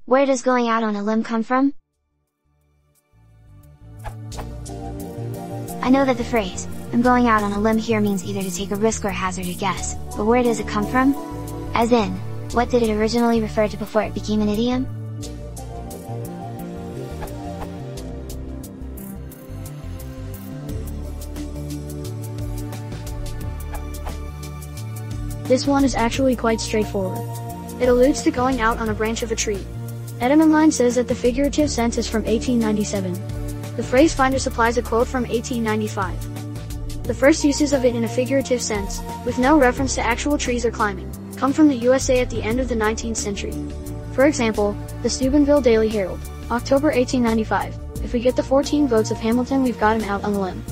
Where does going out on a limb come from? I know that the phrase, "I'm going out on a limb" here means either to take a risk or hazard a guess, but where does it come from? As in, what did it originally refer to before it became an idiom? This one is actually quite straightforward. It alludes to going out on a branch of a tree. Etymon line says that the figurative sense is from 1897. The phrase finder supplies a quote from 1895. The first uses of it in a figurative sense, with no reference to actual trees or climbing, come from the USA at the end of the 19th century. For example, the Steubenville Daily Herald, October 1895, "If we get the 14 votes of Hamilton, we've got him out on the limb.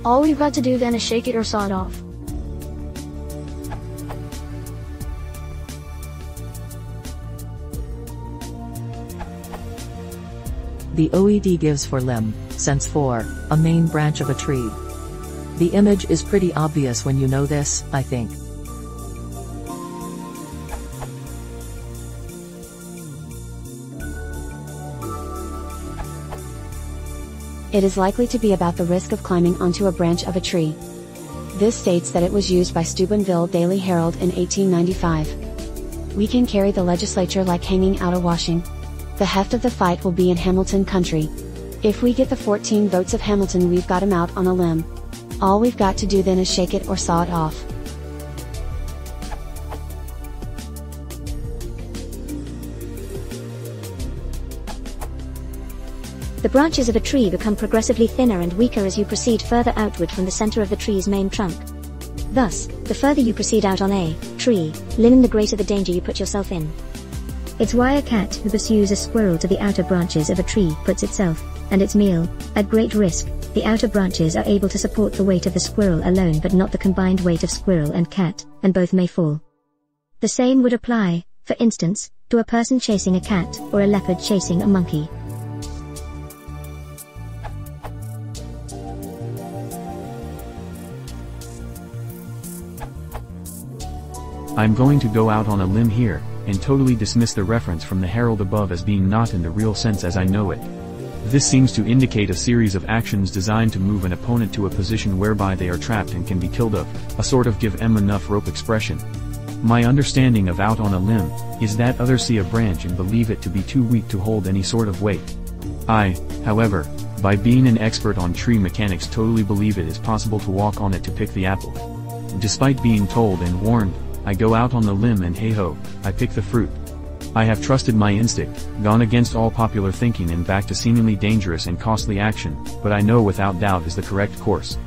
All we've got to do then is shake it or saw it off." The OED gives for limb, sense for, a main branch of a tree. The image is pretty obvious when you know this, I think. It is likely to be about the risk of climbing onto a branch of a tree. This states that it was used by Steubenville Daily Herald in 1895. We can carry the legislature like hanging out a washing. The heft of the fight will be in Hamilton country. If we get the 14 votes of Hamilton, we've got him out on a limb. All we've got to do then is shake it or saw it off. The branches of a tree become progressively thinner and weaker as you proceed further outward from the center of the tree's main trunk. Thus, the further you proceed out on a tree limb, the greater the danger you put yourself in. It's why a cat who pursues a squirrel to the outer branches of a tree puts itself, and its meal, at great risk. The outer branches are able to support the weight of the squirrel alone but not the combined weight of squirrel and cat, and both may fall. The same would apply, for instance, to a person chasing a cat or a leopard chasing a monkey. I'm going to go out on a limb here, and totally dismiss the reference from the Herald above as being not in the real sense as I know it. This seems to indicate a series of actions designed to move an opponent to a position whereby they are trapped and can be killed of, a sort of give 'em enough rope expression. My understanding of out on a limb, is that others see a branch and believe it to be too weak to hold any sort of weight. I, however, by being an expert on tree mechanics, totally believe it is possible to walk on it to pick the apple. Despite being told and warned, I go out on the limb and hey-ho, I pick the fruit. I have trusted my instinct, gone against all popular thinking and backed a seemingly dangerous and costly action, but I know without doubt is the correct course.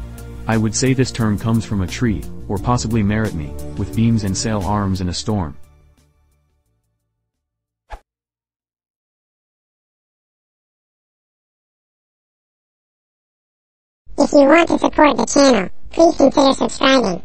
I would say this term comes from a tree, or possibly merit me, with beams and sail arms in a storm. If you want to support the channel, please consider subscribing.